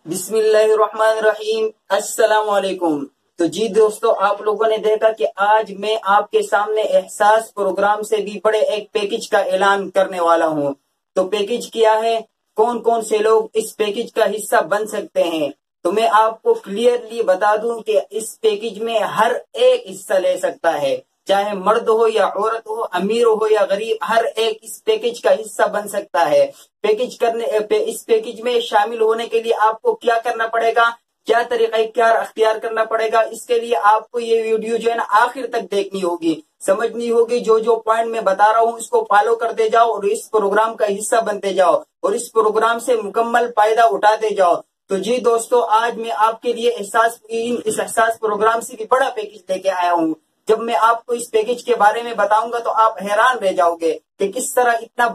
بسم اللہ الرحمن الرحیم، السلام علیکم۔ تو جی دوستو، آپ لوگوں نے دیکھا کہ آج میں آپ کے سامنے احساس پروگرام سے بھی بڑے ایک پیکج کا اعلان کرنے والا ہوں۔ تو پیکج کیا ہے، کون کون سے لوگ اس پیکج کا حصہ بن سکتے ہیں؟ تو میں آپ کو کلیئرلی بتا دوں کہ اس پیکج میں ہر ایک حصہ لے سکتا ہے، چاہے مرد ہو یا عورت ہو، امیر ہو یا غریب، ہر ایک اس پیکج کا حصہ بن سکتا ہے۔ اس پیکج میں شامل ہونے کے لیے آپ کو کیا کرنا پڑے گا، کیا طریقہ کار اختیار کرنا پڑے گا، اس کے لیے آپ کو یہ ویڈیو جو ہے نا آخر تک دیکھنی ہوگی، سمجھنی ہوگی۔ جو پوائنٹ میں بتا رہا ہوں اس کو فالو کرتے جاؤ اور اس پروگرام کا حصہ بنتے جاؤ اور اس پروگرام سے مکمل فائدہ اٹھاتے جاؤ۔ تو جی دوستو، آج میں آپ کے لیے اس احساس پروگرام سے بھی بڑا پیکج لے کے آیا ہوں۔ جب میں آپ کو اس پیکج کے بارے میں بتاؤں گا تو آپ حیران رہ جاؤ گے کہ کس طرح اتنا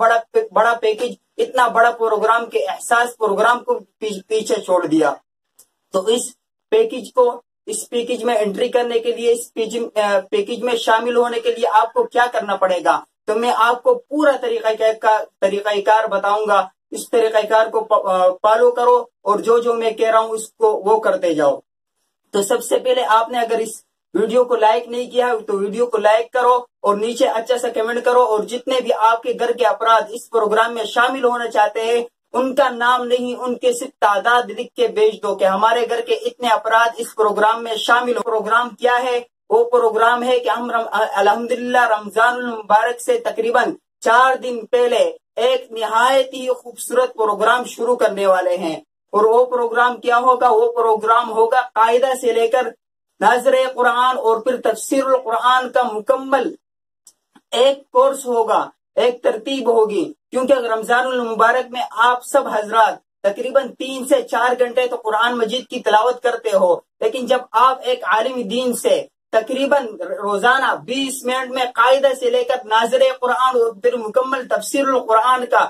بڑا پیکج، اتنا بڑا پروگرام کے احساس پروگرام کو پیچھے چھوڑ دیا۔ تو اس پیکج میں انٹری کرنے کے لیے، اس پیکج میں شامل ہونے کے لیے آپ کو کیا کرنا پڑے گا، تو میں آپ کو پورا طریقہ کار بتاؤں گا۔ اس طریقہ کار کو فالو کرو اور جو میں کہہ رہا ہوں اس کو وہ کرتے جاؤ۔ تو سب سے پہلے آپ نے اگر اس ویڈیو کو لائک نہیں کیا تو ویڈیو کو لائک کرو اور نیچے اچھا سا کمنٹ کرو، اور جتنے بھی آپ کے گھر کے افراد اس پروگرام میں شامل ہونا چاہتے ہیں ان کا نام نہیں، ان کے صرف تعداد لکھ کے بھیج دو کہ ہمارے گھر کے اتنے افراد اس پروگرام میں شامل ہو۔ پروگرام کیا ہے؟ وہ پروگرام ہے کہ ہم الحمدللہ رمضان المبارک سے تقریباً 4 دن پہلے ایک نہایت ہی خوبصورت پروگرام شروع کرنے والے ہیں۔ اور وہ پروگرام کیا ہوگا؟ وہ پروگرام ہوگا قاعدہ سے لے کر ناظر قرآن اور پھر تفسیر القرآن کا مکمل ایک کورس ہوگا، ایک ترتیب ہوگی۔ کیونکہ رمضان المبارک میں آپ سب حضرات تقریباً 3 سے 4 گھنٹے تو قرآن مجید کی تلاوت کرتے ہو، لیکن جب آپ ایک عالم دین سے تقریباً روزانہ 20 منٹ میں قاعدہ سے لے کر ناظر قرآن اور پھر مکمل تفسیر القرآن کا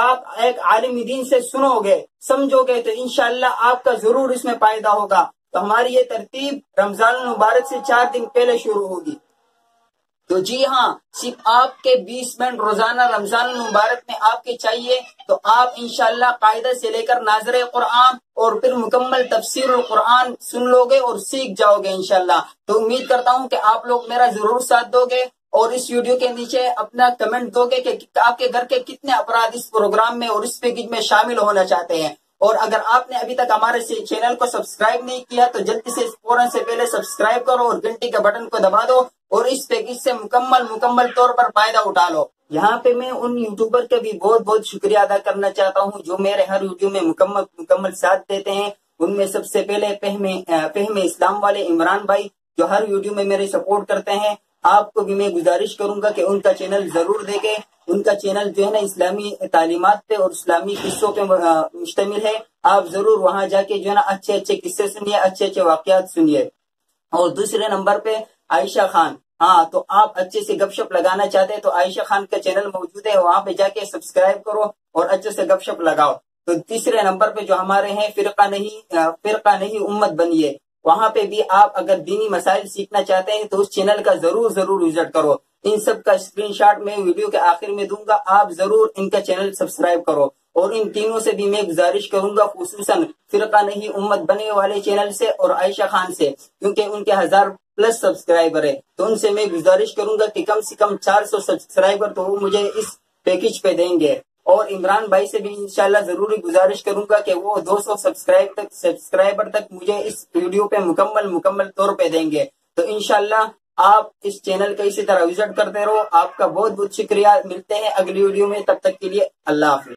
آپ ایک عالم دین سے سنو گے، سمجھو گے، تو انشاءاللہ آپ کا ضرور اس میں فائدہ ہوگا۔ تو ہماری یہ ترتیب رمضان المبارک سے 4 دن پہلے شروع ہوگی۔ تو جی ہاں، صرف آپ کے 20 منٹ روزانہ رمضان المبارک میں آپ کے چاہیے، تو آپ انشاءاللہ قاعدہ سے لے کر ناظر قرآن اور پھر مکمل تفسیر القرآن سن لو گے اور سیکھ جاؤ گے انشاءاللہ۔ تو امید کرتا ہوں کہ آپ لوگ میرا ضرور ساتھ دو گے اور اس ویڈیو کے نیچے اپنا کمنٹ دو گے کہ آپ کے گھر کے کتنے افراد اس پروگرام میں اور اس پیکج میں شامل ہونا چاہتے ہیں۔ اور اگر آپ نے ابھی تک ہمارے چینل کو سبسکرائب نہیں کیا تو جلدی سے فوراً سے پہلے سبسکرائب کرو اور گھنٹی کے بٹن کو دبا دو اور اس پیکج سے مکمل طور پر فائدہ اٹھا لو۔ یہاں پہ میں ان یوٹیوبر کا بھی بہت شکریہ ادا کرنا چاہتا ہوں جو میرے ہر ویڈیو میں مکمل ساتھ دیتے ہیں۔ ان میں سب سے پہلے فہم اسلام والے عمران بھائی جو ہر ویڈیو میں میرے سپورٹ کرتے ہیں، آپ کو بھی میں گزارش کروں گا کہ ان کا چینل ضرور دیکھیں۔ ان کا چینل جو ہے نا اسلامی تعلیمات پہ اور اسلامی قصوں پہ مشتمل ہے، آپ ضرور وہاں جا کے جو ہے نا اچھے قصے سنیے، اچھے واقعات سنیے۔ اور دوسرے نمبر پہ عائشہ خان، ہاں تو آپ اچھے سے گپ شپ لگانا چاہتے ہیں تو عائشہ خان کا چینل موجود ہے، وہاں پہ جا کے سبسکرائب کرو اور اچھے سے گپ شپ لگاؤ۔ تو تیسرے نمبر پہ جو ہمارے ہیں فرقہ نہیں امت بنیے، وہاں پہ بھی آپ اگر دینی مسائل سیکھنا چاہتے ہیں تو اس چینل کا ضرور وزٹ کرو۔ ان سب کا اسکرین شاٹ میں ویڈیو کے آخر میں دوں گا، آپ ضرور ان کا چینل سبسکرائب کرو۔ اور ان تینوں سے بھی میں گزارش کروں گا، خصوصاً فرقہ نہیں امت بننے والے چینل سے اور عائشہ خان سے، کیونکہ ان کے 1000+ سبسکرائبر ہے، تو ان سے میں گزارش کروں گا کہ کم سے کم 400 سبسکرائبر تو وہ مجھے اس پیکج پہ دیں گے۔ اور عمران بھائی سے بھی انشاءاللہ ضروری گزارش کروں گا کہ وہ 200 سبسکرائبر تک مجھے اس ویڈیو پہ مکمل طور پہ دیں گے۔ تو انشاءاللہ آپ اس چینل کا اسی طرح وزٹ کرتے رہو۔ آپ کا بہت شکریہ، ملتے ہیں اگلی ویڈیو میں، تب تک کے لیے اللہ حافظ۔